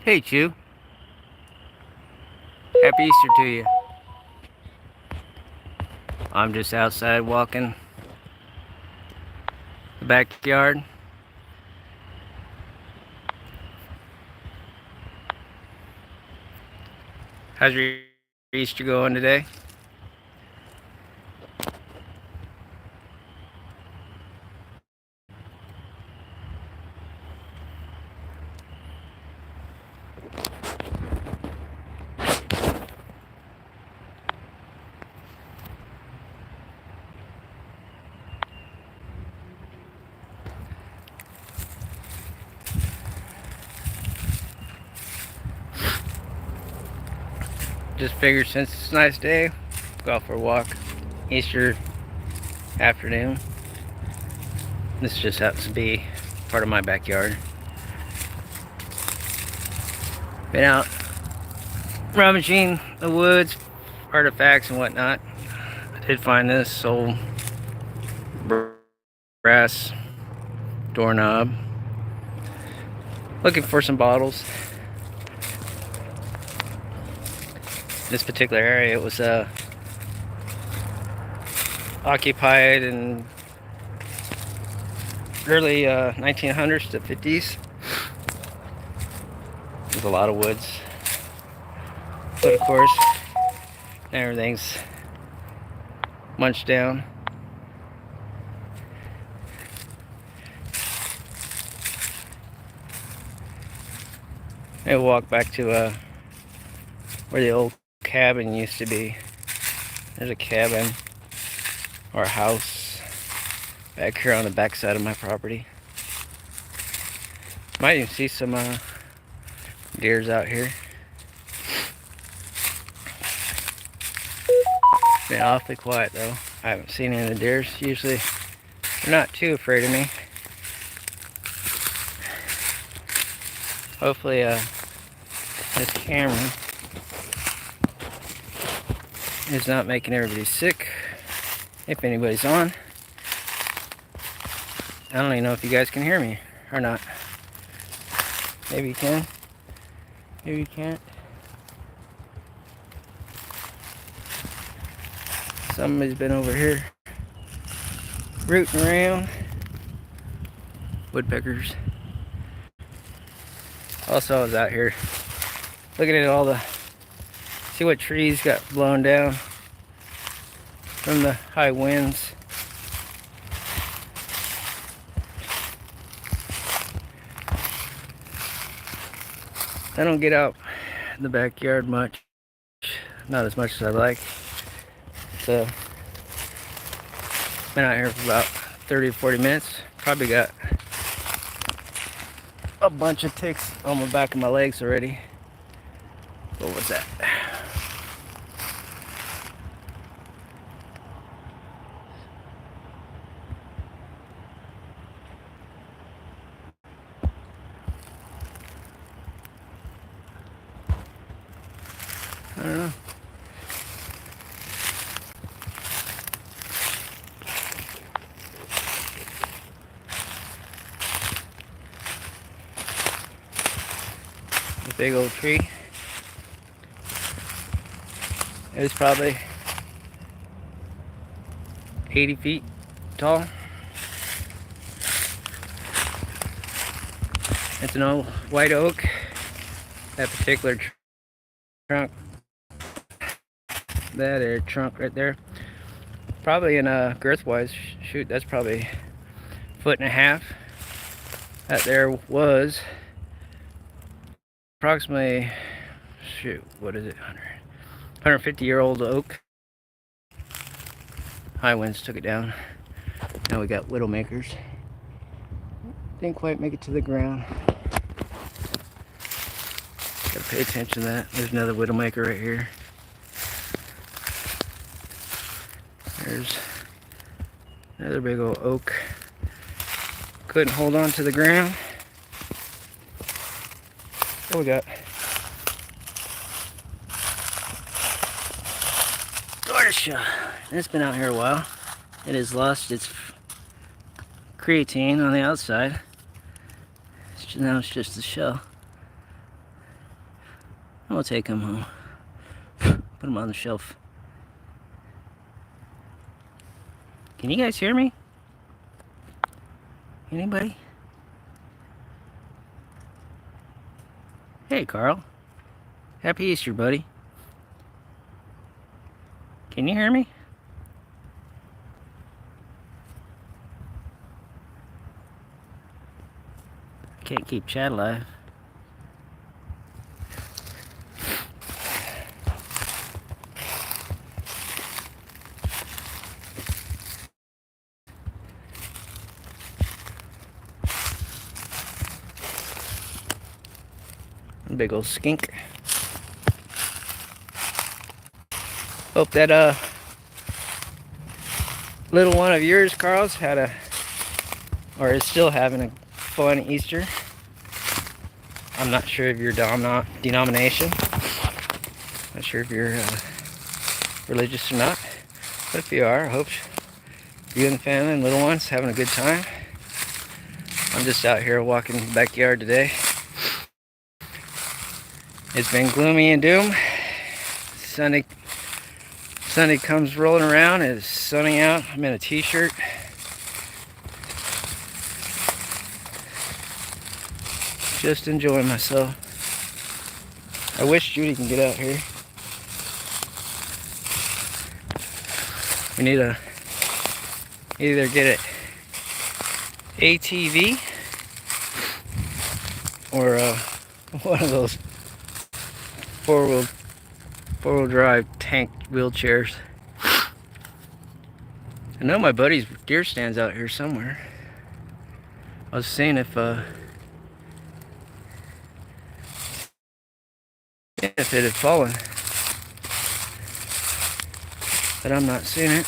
Hey, Chew. Happy Easter to you. I'm just outside walking the backyard. How's your Easter going today? Just figured since it's a nice day, go out for a walk. Easter afternoon. This just happens to be part of my backyard. Been out rummaging the woods, artifacts and whatnot. I did find this old brass doorknob. Looking for some bottles. This particular area, it was occupied in early 1900s to 50s. There's a lot of woods, but of course everything's munched down. I walk back to where the old cabin used to be. There's a cabin or a house back here on the back side of my property. Might even see some deers out here. Been awfully quiet though. I haven't seen any of the deers. Usually they're not too afraid of me. Hopefully this camera is not making everybody sick, if anybody's on. I don't even know if you guys can hear me or not. Maybe you can, maybe you can't. Somebody's been over here rooting around. Woodpeckers. Also, I was out here looking at all the, see what trees got blown down from the high winds. I don't get out in the backyard much, not as much as I like. So, been out here for about 30 or 40 minutes. Probably got a bunch of ticks on the back of my legs already. What was that? I don't know. A big old tree. It was probably 80 feet tall. It's an old white oak. That particular trunk, that trunk right there, probably in girth wise, shoot, that's probably a foot and a half. That there was approximately, shoot, what is it, 150-year-old oak. High winds took it down. Now we got widowmakers. Didn't quite make it to the ground. Gotta pay attention to that. There's another widowmaker right here. There's another big old oak. Couldn't hold on to the ground. What we got? Tortoiseshell. It's been out here a while. It has lost its creatine on the outside. Now it's just the shell. I'm gonna take them home. Put them on the shelf. Can you guys hear me? Anybody? Hey, Carl. Happy Easter, buddy. Can you hear me? Can't keep Chad alive. Big old skink. Hope that little one of yours, Carl's, had a, or is still having a fun Easter. I'm not sure of your denomination. Not sure if you're religious or not. But if you are, I hope you and the family and little ones having a good time. I'm just out here walking the backyard today. It's been gloomy and doom. Sunday comes rolling around. It's sunny out. I'm in a t-shirt. Just enjoying myself. I wish Judy can get out here. We need to either get it ATV or one of those four-wheel drive tank wheelchairs. I know my buddy's deer stands out here somewhere. I was seeing if it had fallen, but I'm not seeing it.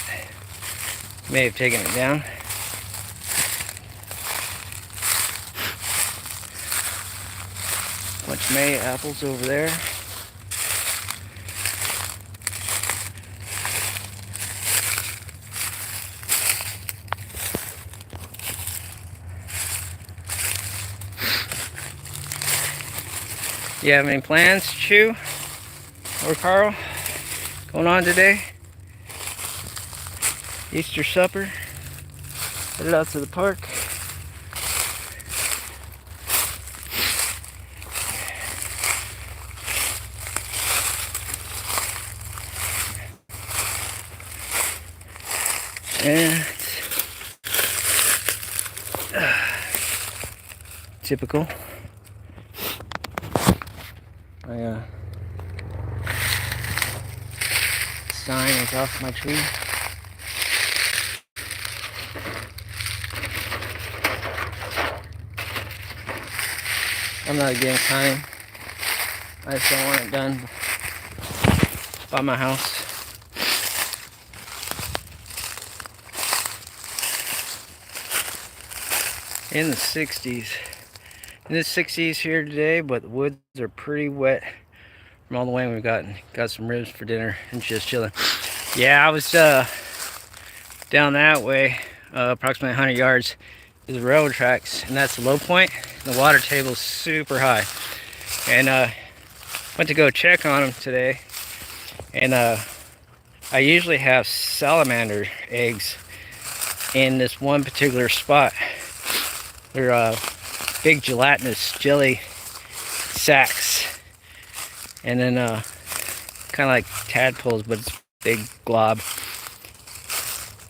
May have taken it down. Bunch of May apples over there. You have any plans, Chew or Carl, going on today? Easter supper? Headed out to the park. And typical. My sign is off my tree. I'm not against hunting. I just don't want it done by my house. In the 60s. In the 60s here today, but the woods are pretty wet from all the rain we've gotten. Got some ribs for dinner and just chilling. Yeah, I was down that way, approximately 100 yards is the railroad tracks, and that's the low point. The water table's super high. And went to go check on them today, and I usually have salamander eggs in this one particular spot. They're big gelatinous jelly sacks, and then kind of like tadpoles, but it's big glob.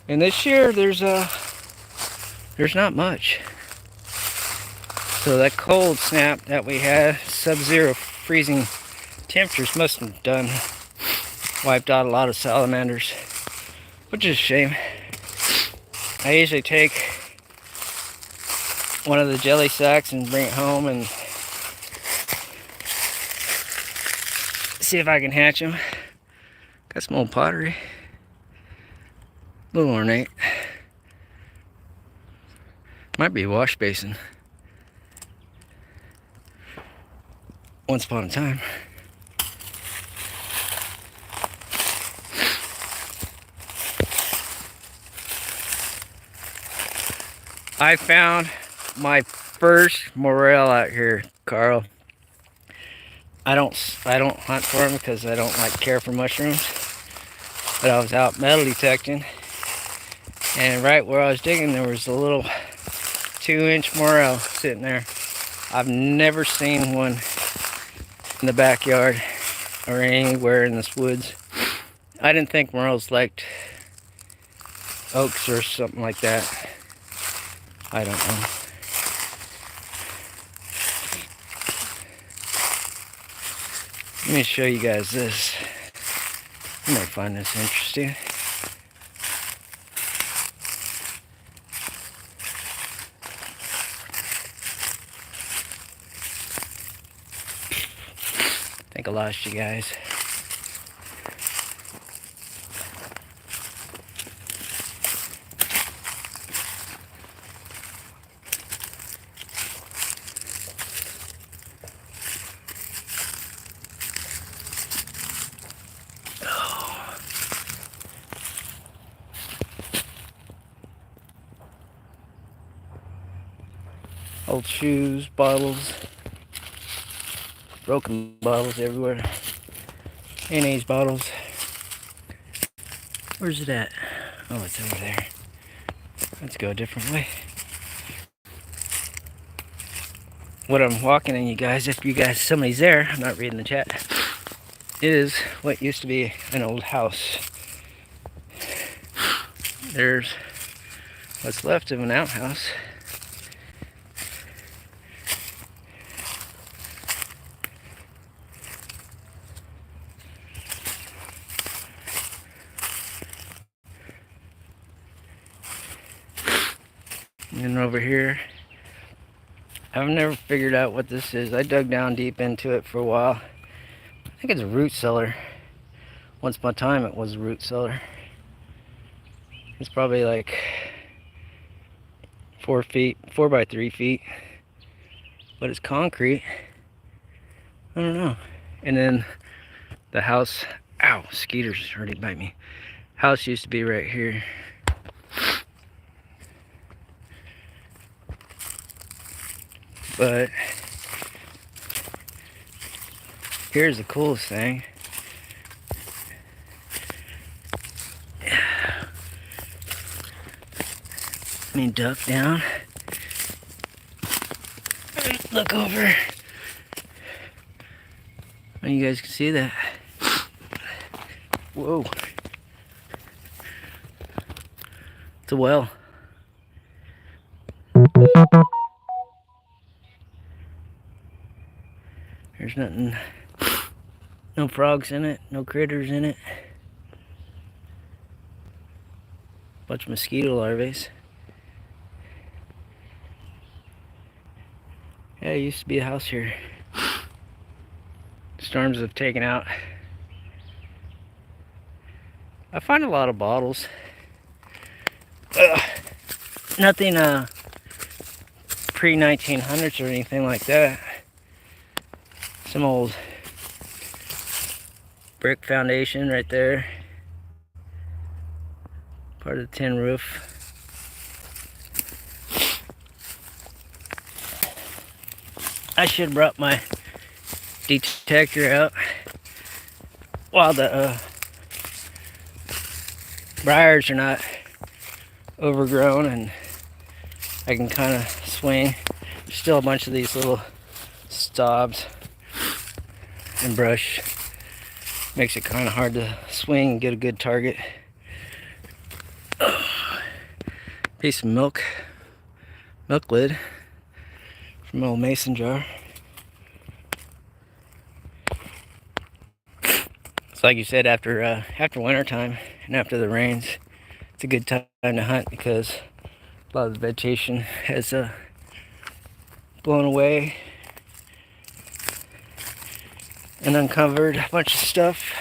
And this year there's not much. So that cold snap that we had, sub-zero freezing temperatures, must have done wiped out a lot of salamanders, which is a shame. I usually take one of the jelly sacks and bring it home and see if I can hatch them. Got some old pottery, a little ornate. Might be a wash basin. Once upon a time. I found my first morel out here, Carl. I don't hunt for them because I don't like care for mushrooms. But I was out metal detecting, and right where I was digging, there was a little 2-inch morel sitting there. I've never seen one in the backyard or anywhere in this woods. I didn't think morels liked oaks or something like that. I don't know. Let me show you guys this. You might find this interesting. I think I lost you guys. Old shoes, bottles, broken bottles everywhere. Mayonnaise bottles. Where's it at? Oh, it's over there. Let's go a different way. What I'm walking in, you guys, if you guys, somebody's there, I'm not reading the chat, is what used to be an old house. There's what's left of an outhouse. And then over here, I've never figured out what this is. I dug down deep into it for a while. I think it's a root cellar. Once upon a time it was a root cellar. It's probably like 4 by 3 feet. But it's concrete. I don't know. And then the house, ow, mosquitoes already bite me. House used to be right here. But here's the coolest thing. Let me duck down. Look over. And you guys can see that. Whoa. It's a well. There's nothing, no frogs in it, no critters in it. Bunch of mosquito larvae. Yeah, it used to be a house here. Storms have taken out. I find a lot of bottles. Nothing pre-1900s or anything like that. Some old brick foundation right there. Part of the tin roof. I should have brought my detector out while the briars are not overgrown and I can kind of swing. There's still a bunch of these little stobs and brush. Makes it kind of hard to swing and get a good target. Piece of milk lid from an old mason jar. It's like you said, after winter time and after the rains, it's a good time to hunt because a lot of the vegetation has blown away and uncovered a bunch of stuff.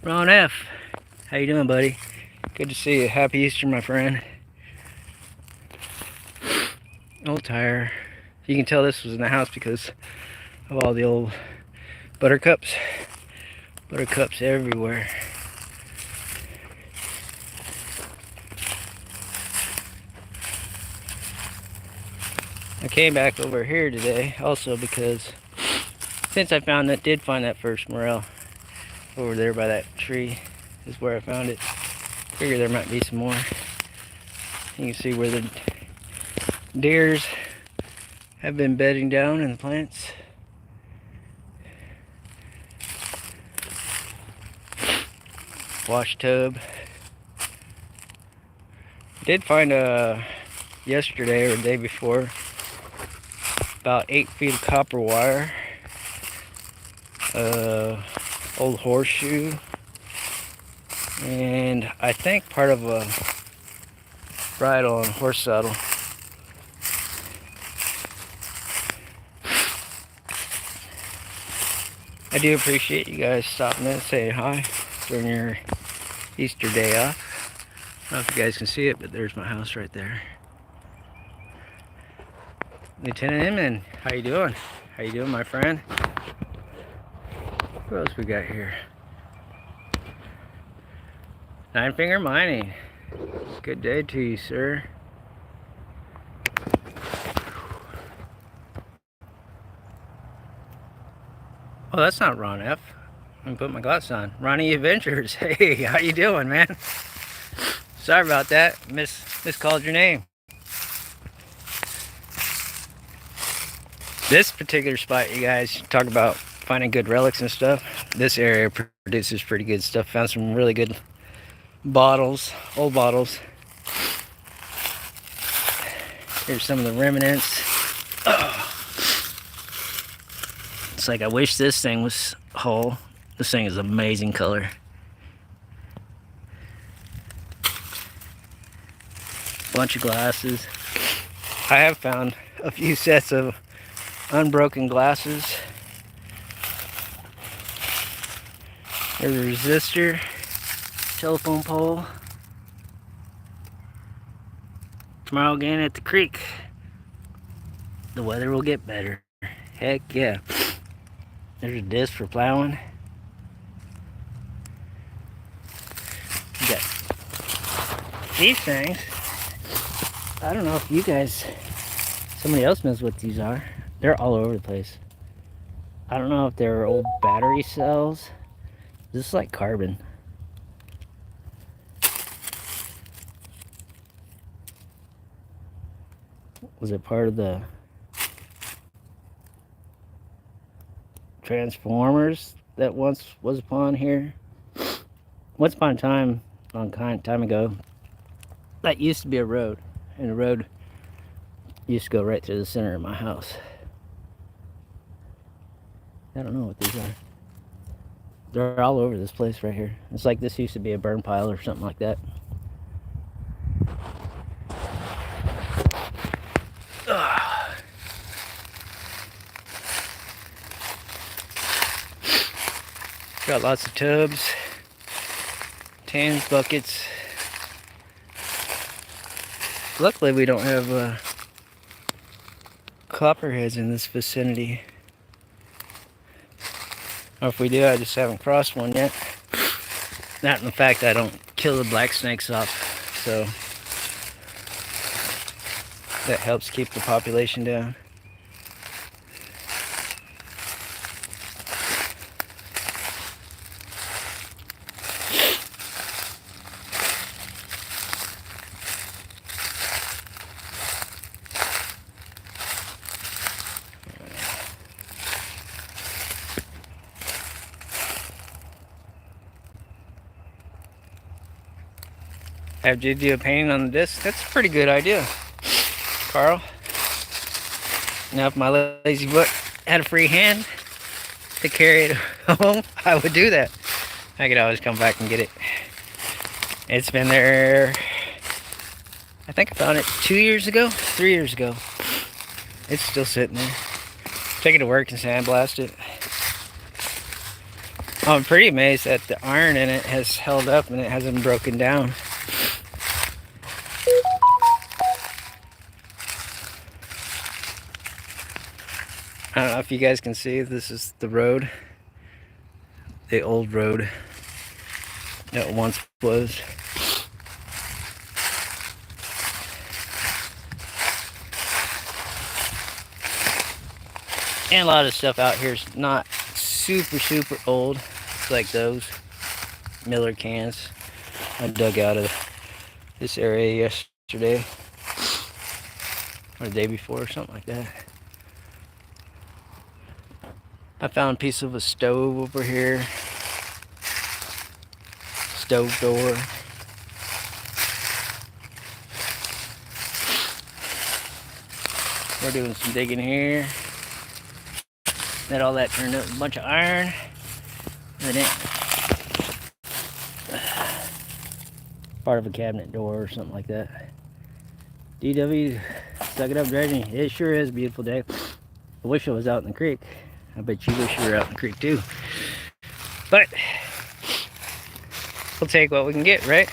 Ron F, how you doing, buddy? Good to see you. Happy Easter, my friend. Old tire. You can tell this was in the house because of all the old buttercups. Buttercups everywhere. I came back over here today also because since I did find that first morel over there by that tree is where I found it. Figure there might be some more. You can see where the deers have been bedding down in the plants. Wash tub. Did find yesterday or the day before about 8 feet of copper wire, old horseshoe, and I think part of a bridle and horse saddle. I do appreciate you guys stopping in and saying hi during your Easter day off. I don't know if you guys can see it, but there's my house right there. Lieutenant Inman, how you doing? How you doing, my friend? What else we got here? Nine Finger Mining. Good day to you, sir. Oh, that's not Ron F. Let me put my glasses on. Ronnie Adventures. Hey, how you doing, man? Sorry about that. Miscalled your name. This particular spot, you guys talk about finding good relics and stuff. This area produces pretty good stuff. Found some really good bottles, old bottles. Here's some of the remnants. It's like I wish this thing was whole. This thing is amazing color. Bunch of glasses. I have found a few sets of unbroken glasses. There's a resistor, telephone pole. Tomorrow again at the creek. The weather will get better. Heck yeah. There's a disc for plowing. You got these things. I don't know if you guys, somebody else knows what these are. They're all over the place. I don't know if they're old battery cells. This is like carbon. Was it part of the transformers that once was upon here? Once upon a time, long time ago, that used to be a road, and the road used to go right through the center of my house. I don't know what these are. They're all over this place right here. It's like this used to be a burn pile or something like that. Got lots of tubs, tans, buckets. Luckily we don't have copperheads in this vicinity. Or if we do, I just haven't crossed one yet. That and the fact I don't kill the black snakes off, so that helps keep the population down. Have you do a painting on the disc? That's a pretty good idea, Carl. Now if my lazy butt had a free hand to carry it home, I would do that. I could always come back and get it. It's been there, I think I found it 2 years ago, 3 years ago. It's still sitting there. Take it to work and sandblast it. I'm pretty amazed that the iron in it has held up and it hasn't broken down. I don't know if you guys can see, this is the road. The old road that once was. And a lot of stuff out here is not super old. It's like those Miller cans I dug out of this area yesterday or the day before or something like that. I found a piece of a stove over here. Stove door. We're doing some digging here. Let all that turned up a bunch of iron. And then part of a cabinet door or something like that. DW, suck it up, Dredging. It sure is a beautiful day. I wish I was out in the creek. I bet you wish you were out in the creek too. But we'll take what we can get, right?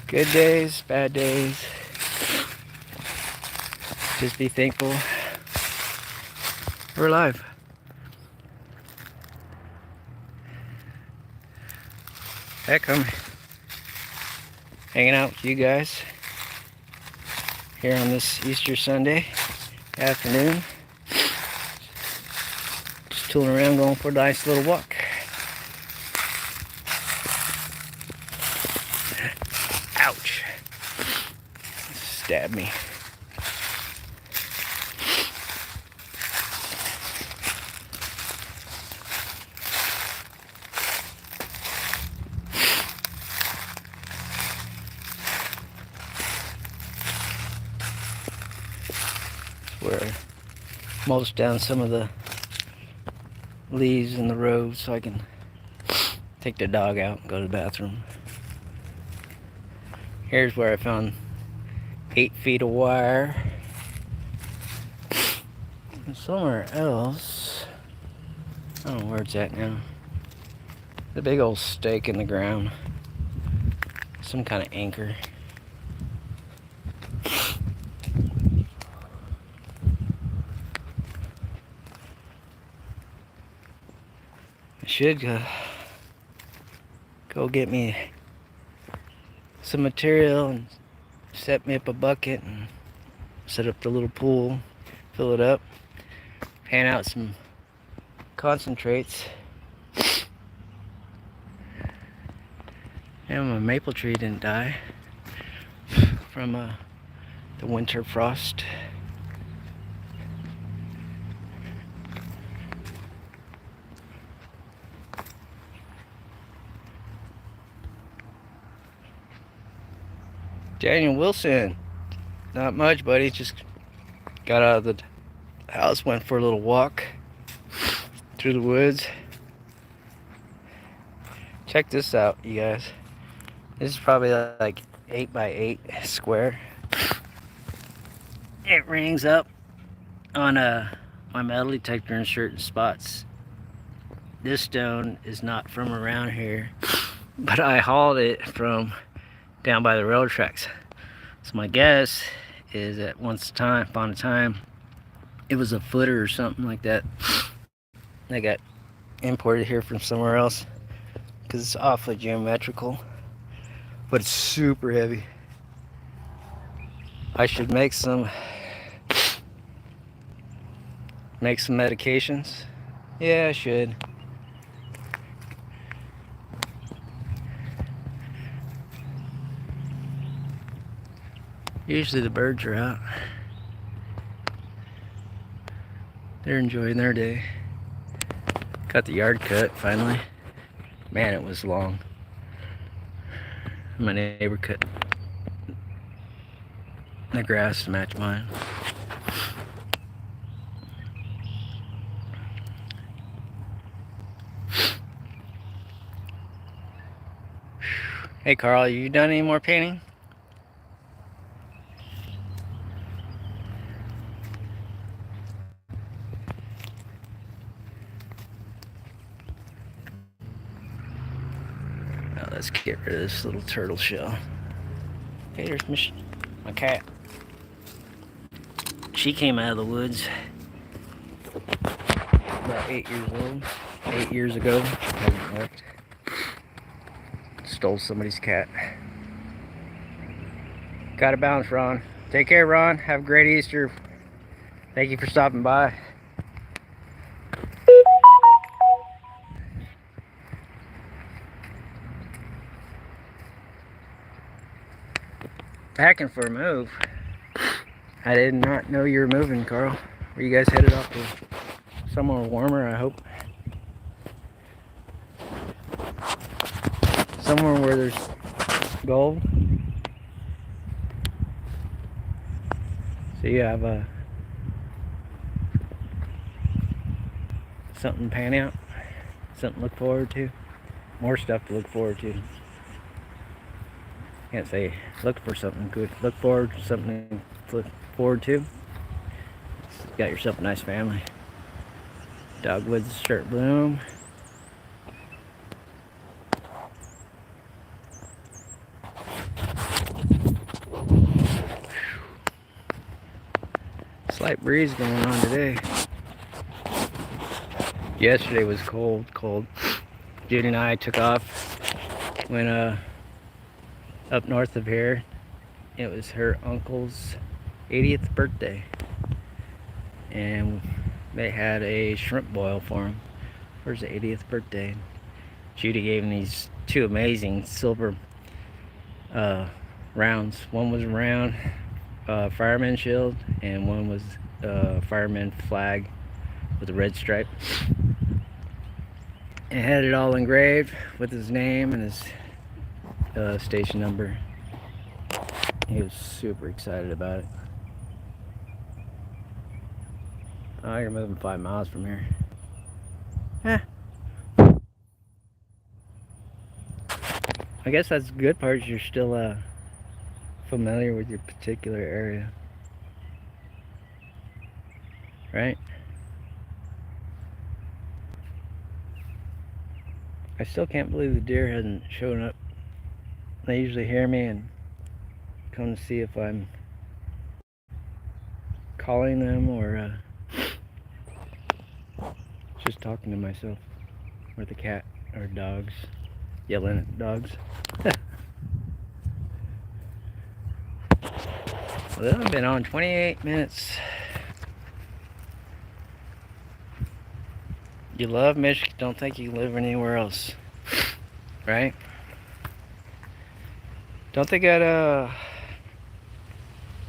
Good days, bad days. Just be thankful we're alive. Heck, I'm hanging out with you guys here on this Easter Sunday afternoon. Just tooling around, going for a nice little walk. Ouch. Stabbed me. Where mulch down some of the leaves in the road so I can take the dog out and go to the bathroom. Here's where I found 8 feet of wire. And somewhere else, I don't know where it's at now. The big old stake in the ground. Some kind of anchor. I should go get me some material and set me up a bucket and set up the little pool, fill it up, pan out some concentrates. And my maple tree didn't die from the winter frost. Daniel Wilson, not much, buddy. Just got out of the house, went for a little walk through the woods. Check this out, you guys. This is probably like 8 by 8 square. It rings up on my metal detector in certain spots. This stone is not from around here, but I hauled it from down by the railroad tracks. So my guess is that upon a time, it was a footer or something like that. That got imported here from somewhere else because it's awfully geometrical, but it's super heavy. I should make some medications. Yeah, I should. Usually the birds are out. They're enjoying their day. Got the yard cut finally. Man, it was long. My neighbor cut the grass to match mine. Hey Carl, you done any more painting? Now let's get rid of this little turtle shell. Hey, there's my cat. She came out of the woods about 8 years old. 8 years ago. Hasn't left. Stole somebody's cat. Gotta bounce, Ron. Take care, Ron. Have a great Easter. Thank you for stopping by. Packing for a move. I did not know you were moving, Carl. Were you guys headed off to somewhere warmer, I hope? Somewhere where there's gold. So you have something pan out, something to look forward to, more stuff to look forward to. Can't say look for something good. Look forward to something to look forward to. Got yourself a nice family. Dogwoods start bloom. Slight breeze going on today. Yesterday was cold. Judy and I took off, went up north of here. It was her uncle's 80th birthday, and they had a shrimp boil for him for his 80th birthday. Judy gave him these two amazing silver rounds. One was a round fireman shield, and one was a fireman flag with a red stripe. And had it all engraved with his name and his station number. He was super excited about it. Oh, you're moving 5 miles from here. I guess that's the good part, is you're still familiar with your particular area. Right? I still can't believe the deer hasn't shown up. They usually hear me and come to see if I'm calling them or just talking to myself, or the cat, or dogs, yelling at dogs. Well, I've been on 28 minutes. You love Michigan, don't think you live anywhere else, right? Don't they got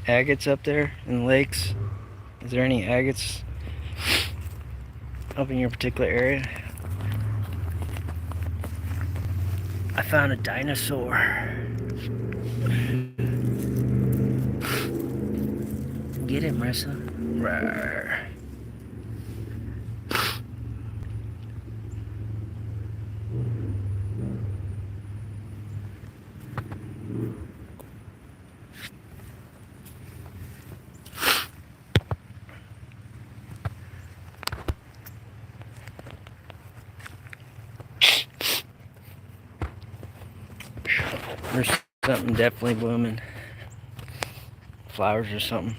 agates up there in the lakes? Is there any agates up in your particular area? I found a dinosaur. Get it, Marissa. Rawr. There's something definitely blooming. Flowers or something.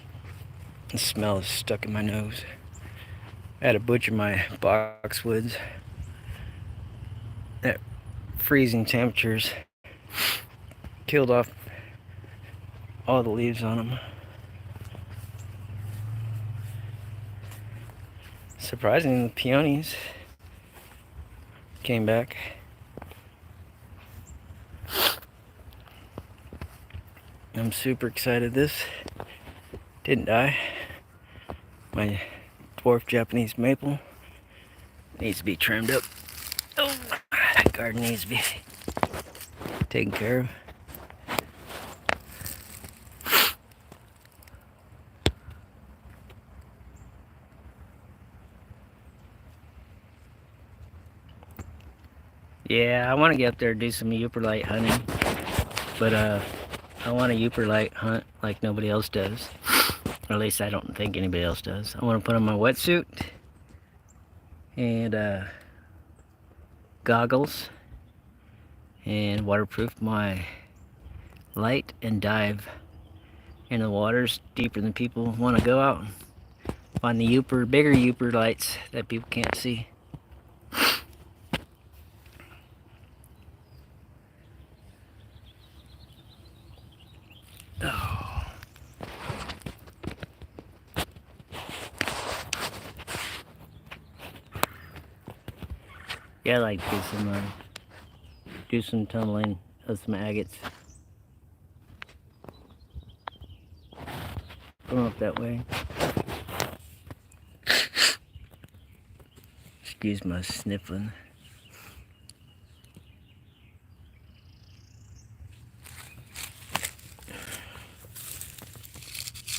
The smell is stuck in my nose. I had to butcher my boxwoods at freezing temperatures. Killed off all the leaves on them. Surprisingly, the peonies came back. I'm super excited this didn't die. My dwarf Japanese maple needs to be trimmed up. Oh, that garden needs to be taken care of. Yeah, I want to get up there and do some Uperlite hunting, but I want a Uperlite hunt like nobody else does. Or at least I don't think anybody else does. I want to put on my wetsuit and goggles and waterproof my light and dive in the waters deeper than people want to go out and find the bigger Uperlites that people can't see. Oh. Yeah, I like to do some tumbling of some agates. Going up that way. Excuse my sniffling.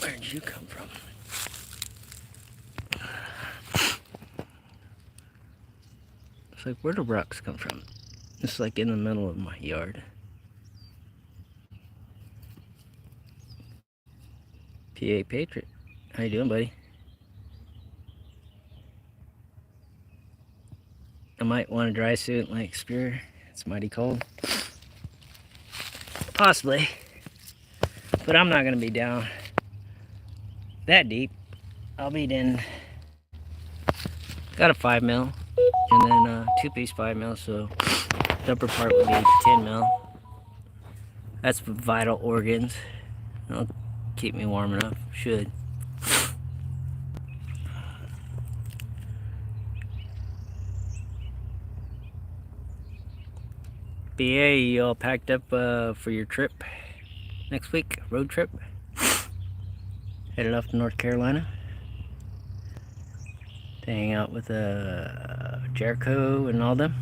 Where did you come from? It's like, where do rocks come from? It's like in the middle of my yard. PA Patriot. How you doing, buddy? I might want a dry suit like Spear. It's mighty cold. Possibly. But I'm not going to be down that deep. I'll be in... Got a 5 mil. And then a 2-piece 5 mil, so the upper part would be 10 mil. That's for vital organs. It'll keep me warm enough. Should. BA, you all packed up for your trip next week? Road trip? Headed off to North Carolina to hang out with Jericho and all them.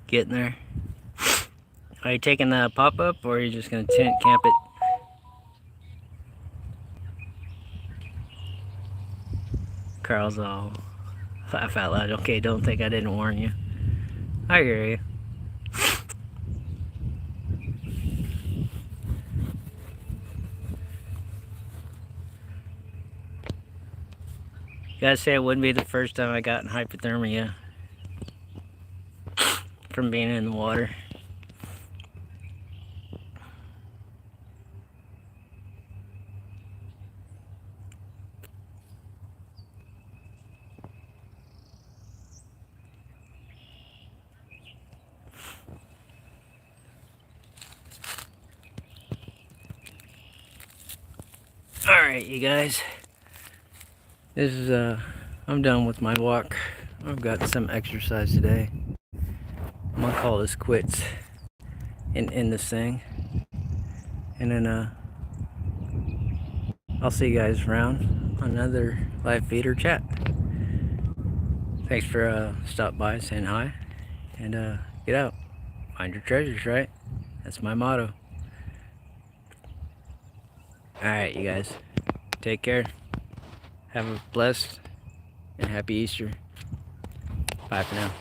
Getting there. Are you taking the pop-up or are you just going to tent camp it? Carl's all laugh out loud. Okay, don't think I didn't warn you. I hear you. Gotta say, it wouldn't be the first time I got in hypothermia from being in the water. Alright, you guys. This is, I'm done with my walk. I've got some exercise today. I'm gonna call this quits and end this thing. And then, I'll see you guys around on another live feed or chat. Thanks for, stopping by, saying hi. And, get out. Find your treasures, right? That's my motto. Alright, you guys. Take care. Have a blessed and happy Easter. Bye for now.